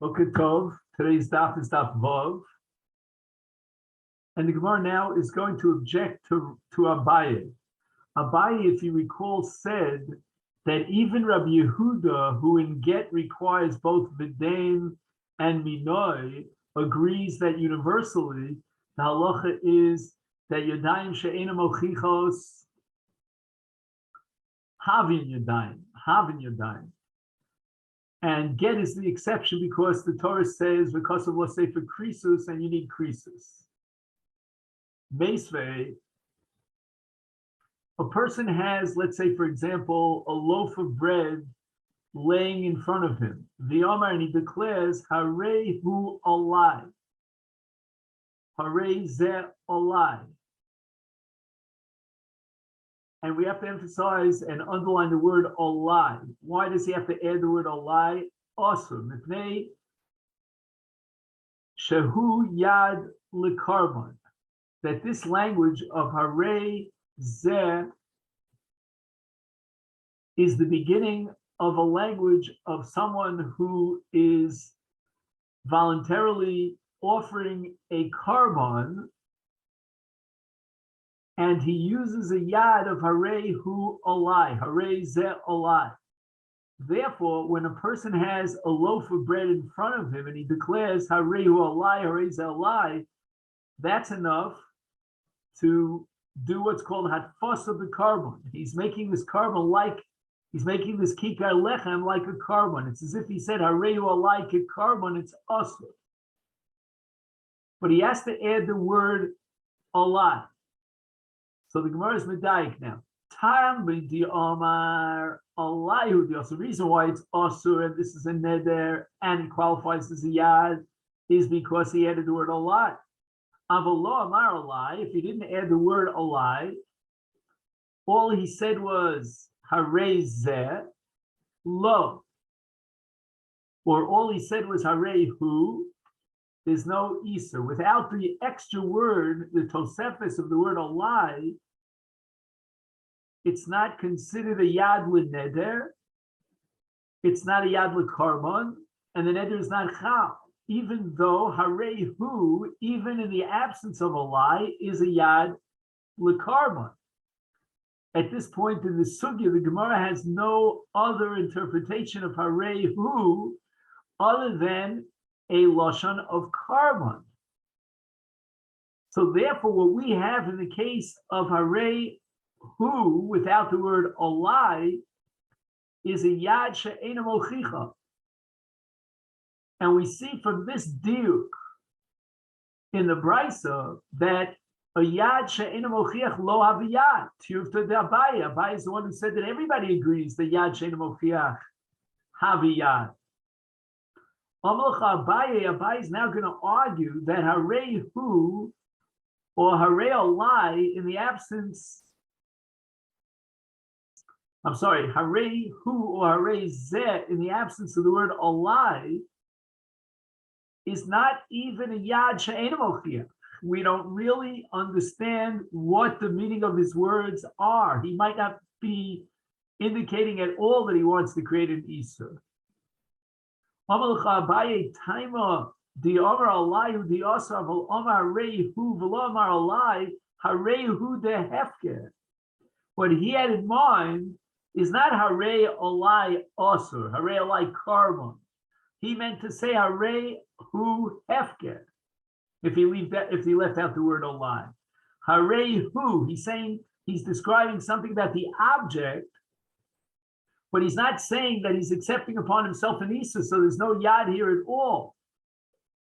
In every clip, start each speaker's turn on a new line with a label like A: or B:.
A: Okay, Tov. Today's daf is daf Vav. And the Gemara now is going to object to Abaye. Abaye, if you recall, said that even Rabbi Yehuda, who in get requires both Vidain and Minoi, agrees that universally the halacha is that Yadayim she'ena mochichos havin Yadayim. And get is the exception because the Torah says because of let's say for krisus and you need krisus. Meisvei, a person has, let's say for example, a loaf of bread laying in front of him. V'yomar, and he declares, Harei hu olai. Harei ze olai. And we have to emphasize and underline the word olai. Why does he have to add the word olai? Awesome. Mipnei shehu yad likarban. That this language of harei zeh is the beginning of a language of someone who is voluntarily offering a carbon, and he uses a yad of harei hu olai, harei zeh olai. Therefore, when a person has a loaf of bread in front of him and he declares harei hu olai, harei zeh olai, that's enough to do what's called hatfas of the carbon. He's making this carbon like, he's making this kikar lechem like a carbon. It's as if he said harei hu olai a carbon, it's asur. But he has to add the word olai. So the Gemara is medayik now. Tam b'di omar Allahu dios. The reason why it's asur and this is a neder and it qualifies as a yad is because he added the word olai. Avalo amar olai. If he didn't add the word olai, all he said was harei zeh lo, or all he said was harei hu. There's no Isser. Without the extra word, the tosefes of the word olai, it's not considered a yad l'neder, it's not a yad l'karban, and the neder is not chal, even though harei hu, even in the absence of olai, is a yad l'karban. At this point in the sugya, the Gemara has no other interpretation of harei hu other than a lashon of carbon. So therefore, what we have in the case of harei hu without the word olai is a yad she'ena mochicha. And we see from this diuk in the brisa that a yad she'ena mochiach lo haviyad. Tiyuvta de Abaye. Abaye is the one who said that everybody agrees that yad she'ena mochiach haviyad. Abaye is now going to argue that harei hu or harei olai in the absence, harei hu or harei zeh in the absence of the word olai is not even a yad she'ena mochiach. We don't really understand what the meaning of his words are. He might not be indicating at all that he wants to create an Isur. Abaye taima di omar alayu di asar vel omar harei hu v'lo omar olai harei hu de hefker. What he had in mind is not harei olai asur, harei olai carbon. He meant to say harei hu hefker. If he left out the word olai, harei hu. He's describing something about the object. But he's not saying that he's accepting upon himself an Isur, so there's no yad here at all.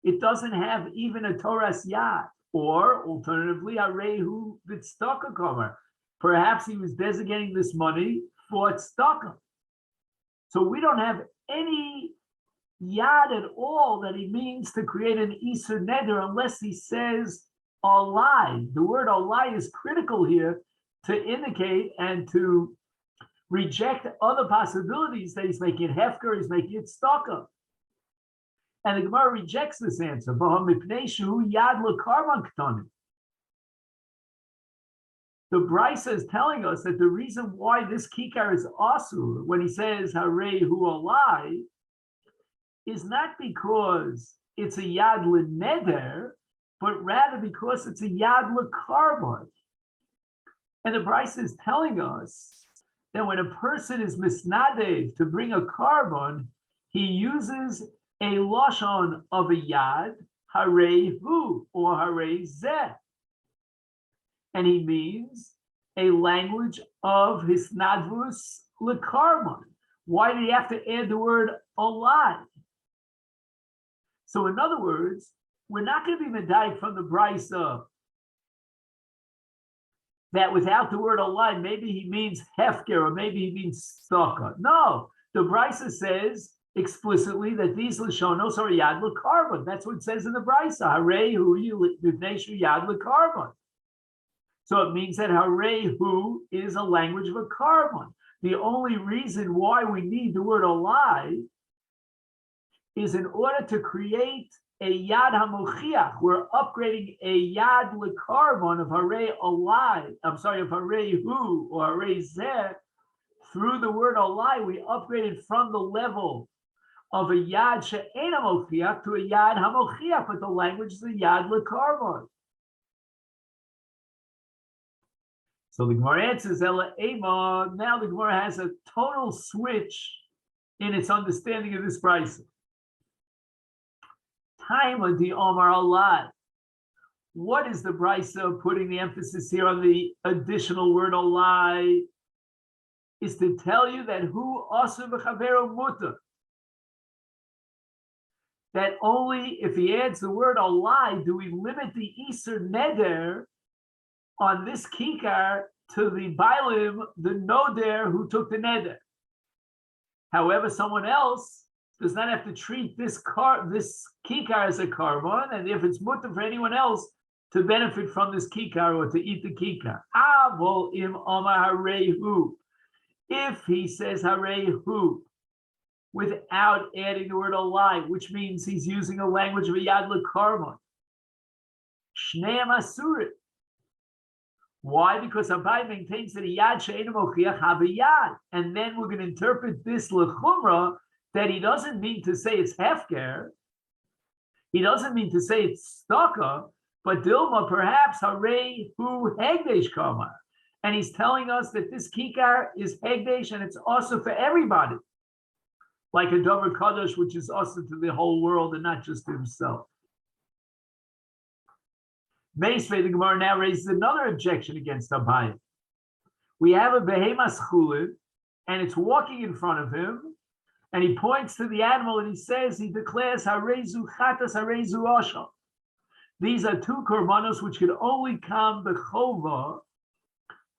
A: It doesn't have even a Torah's yad. Or, alternatively, harei hu v'tzedakah kamer. Perhaps he was designating this money for tzedakah. So we don't have any yad at all that he means to create an Isur neder unless he says olai. The word olai is critical here to indicate and to reject other possibilities that he's making it hefker, he's making it tzedakah. And the Gemara rejects this answer. The Brisa is telling us that the reason why this kikar is asur, when he says harei hu olai, is not because it's a yad l'neder, but rather because it's a yad l'karbon. And the Brisa is telling us that when a person is misnadev to bring a carbon, he uses a lashon of a yad, harei hu, or harei zeh. And he means a language of hisnadvus l'karbon. Why did he have to add the word olai? So in other words, we're not going to be medayik from the Brisa that without the word olai, maybe he means hefker or maybe he means staka. No, the Brisa says explicitly that these lashonos are yad l'karbon. That's what it says in the Brisa. Harei hu yivneshu yad l'karbon. So it means that harei hu is a language of a carbon. The only reason why we need the word olai is in order to create a yad hamochiach. We're upgrading a yad l'karbon of harei olai. I'm sorry, of harei hu or harei zeh. Through the word olai, we upgraded from the level of a yad she'en hamochiach to a yad hamochiach, but the language is a yad l'karbon. So the Gemara answers, Ela Ema. Now the Gemara has a total switch in its understanding of this Brisa. Taima di Omar Olai. What is the Brisa putting the emphasis here on the additional word Olai? Is to tell you that hu aser v'chavero muta. That only if he adds the word Olai do we limit the Iser Neder on this kikar to the bailim, the noder who took the neder. However, someone else does not have to treat this kikar as a carbon, and if it's mutter for anyone else to benefit from this kikar or to eat the kikar. Avol im omar harehu. If he says harehu without adding the word olai, which means he's using a language of a yad l'karbon. Shneim asurit. Why? Because Abai maintains that a yad she'einu mochiach have a yad, and then we're going to interpret this lechumra that he doesn't mean to say it's hefker, he doesn't mean to say it's staka, but dilma perhaps harei hu hegdesh kamar, and he's telling us that this kikar is hegdesh and it's also for everybody, like a davar kadosh, which is also to the whole world and not just to himself. Meisvei, the Gemara now raises another objection against Abaye. We have a behemas chulin, and it's walking in front of him, and he points to the animal and he says, he declares, harezu chatas, harezu osham. These are two korbanos which could only come b'chova.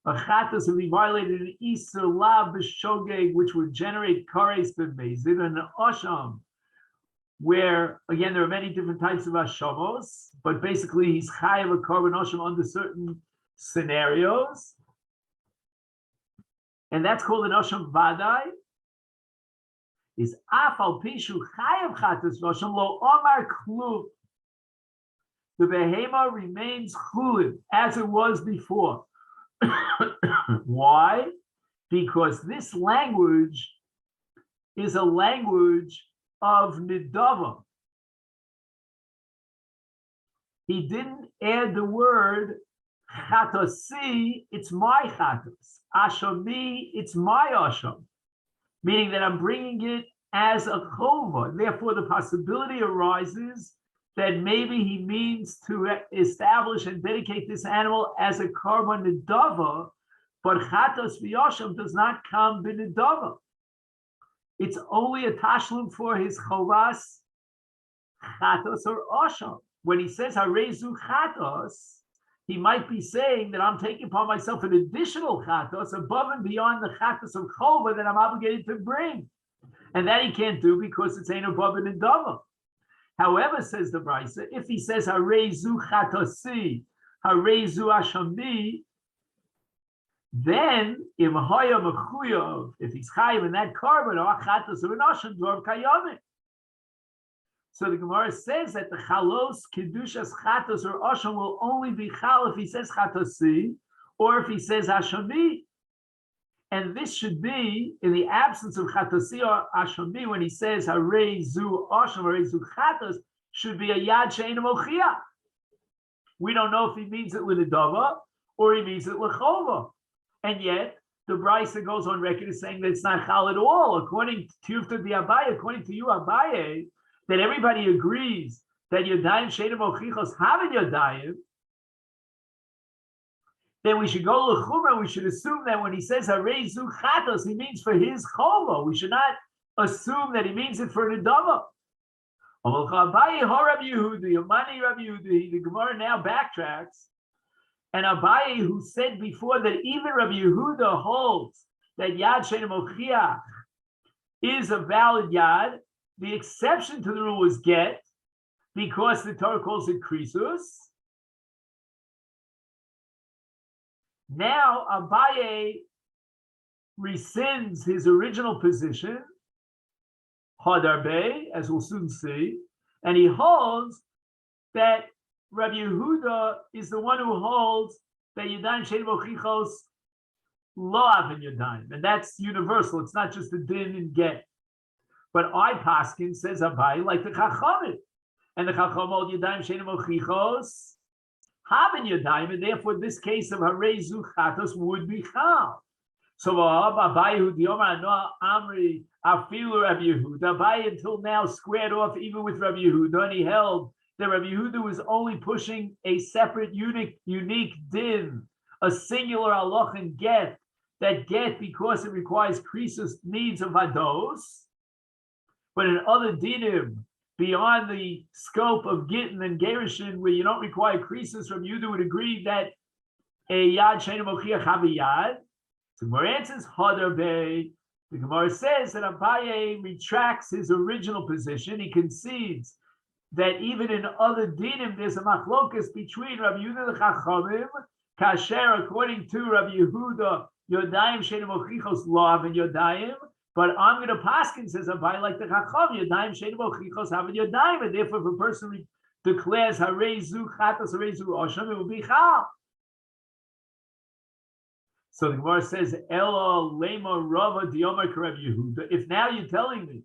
A: A chatas would be violated in Easter lav b'shogeg, which would generate kares b'mezid, and an osham, where, again, there are many different types of hashamos, but basically he's chayav a korban osham under certain scenarios. And that's called an osham vadai. Is afal pishu chayav chatas osham lo omar klub. The behema remains chulin as it was before. Why? Because this language is a language of nidava. He didn't add the word chatasi, it's my chatas. Ashami, it's my asham. Meaning that I'm bringing it as a chova. Therefore, the possibility arises that maybe he means to establish and dedicate this animal as a korban nidava, but chatas v'yasham does not come b'nidava. It's only a tashlum for his chovas, chatos or asham. When he says harezu chatos, he might be saying that I'm taking upon myself an additional chatos above and beyond the chatos of chova that I'm obligated to bring, and that he can't do because it's ain't above and dava. However, says the Brisa, if he says harezu chatosi, harezu ashami, then if he's chayiv in that carbon or chatos of an asham dor kayamit. So the Gemara says that the chalos kedushas chatos or asham will only be chal if he says chatosi or if he says hashami. And this should be in the absence of Chatasi or Ashami when he says Harei Zu Asham, Harei Zu Chatas, should be a Yad She'ein Mochia. We don't know if he means it L'Nedava or he means it L'Chova. And yet, the Brisa goes on record as saying that it's not Chal at all. According to you, Abaye, that everybody agrees that Yodayim She'ein Mochichos have in Yodayim, then we should go to Chumrah. We should assume that when he says Harei Zu Chatos, he means for his Chova. We should not assume that he means it for Nedava. The Gemara now backtracks, and Abaye, who said before that even Rabbi Yehuda holds that Yad She'ein Mochiach is a valid Yad, the exception to the rule is Get, because the Torah calls it Krisus. Now Abaye rescinds his original position, Hadarbe, as we'll soon see, and he holds that Rabbi Yehuda is the one who holds that Yadayim She'ein Mochichos lo avin Yadayim, and that's universal. It's not just a din and get. But I paskin, says Abaye, like the Chachamim, and the Chacham hold Yadayim She'ein Mochichos having Yadayim, and therefore this case of Harei Zu Chatos would be Chal. So Abaye who Diomar no Amri Afilu Rabbi Yehuda, Abaye until now squared off even with Rabbi Yehuda, and he held that Rabbi Yehuda was only pushing a separate, unique din, a singular halach and get, that get because it requires krisus needs of vados, but in other dinim, beyond the scope of Gittin and Gerushin, where you don't require krisus, Rabbi Yehuda would agree that a Yad She'ein Mochiach have a Yad. So the Gemara answers, Hadarbe. The Gemara says that Abaye retracts his original position. He concedes that even in other dinim, there's a machlokas between Rabbi Yehuda and the Chachamim, kasher, according to Rabbi Yehuda, Yodayim She'ein Mochichos lo avin Yodayim, but I'm going to paskin, says Abaye, like the Chacham, Yodayim She'ein Mochichos having Yodayim, and therefore if a person declares Harei Zu Chatos, Harei Zu Osham, it will be Chal. So the Gemara says, Elo lema rava diomar Rabbi Yehuda. If now you're telling me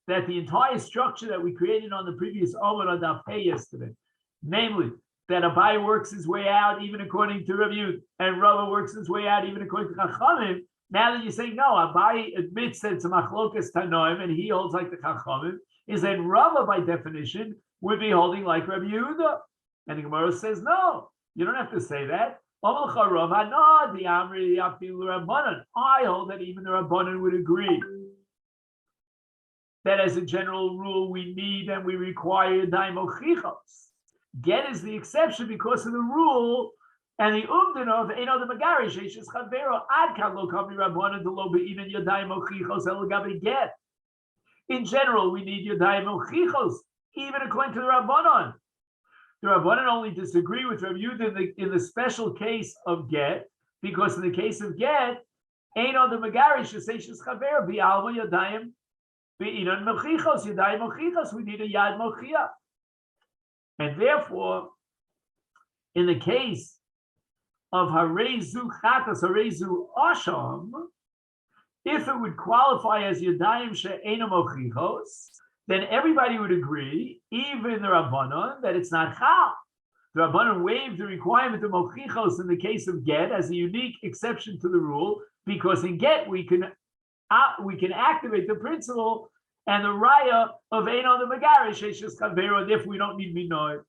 A: that the entire structure that we created on the previous Omer on Daf Pei yesterday, namely that Abaye works his way out even according to Rabbi Yehuda, and Rava works his way out even according to Chachamim, now that you're saying no, Abaye admits that it's a machlokas tanoim and he holds like the Chachamim, is that Rava by definition would be holding like Rabbi Yehuda. And the Gemara says, no, you don't have to say that. I hold that even the Rabbanan would agree that as a general rule we need and we require daimochichos. Get is the exception because of the rule and the umdin of Eino the Megarish Eishes Chavero Ad Kan Lo Kavi Rabbanan to Lo Be'inen Yadayim Mochichos El Gabi Get. In general, we need Yadayim Mochichos, even according to the Rabbanan. The Rabbanan only disagree with Rabbi Yehuda in the special case of get, because in the case of get, Eino the Megarish Eishes Chavero Bi'alma Yadayim Be'inon Mochichos Yadayim Mochichos. We need a Yad Mochia. And therefore, in the case of Harei Zu Chatas, Harei Zu Asham, if it would qualify as Yadayim She'eino Mochichos, then everybody would agree, even the Rabbanon, that it's not Chal. The Rabbanon waived the requirement of Mochichos in the case of get as a unique exception to the rule, because in get we can activate the principle and the raya of Eino the Megarish Eishes Chavero, and therefore we don't need Minoy.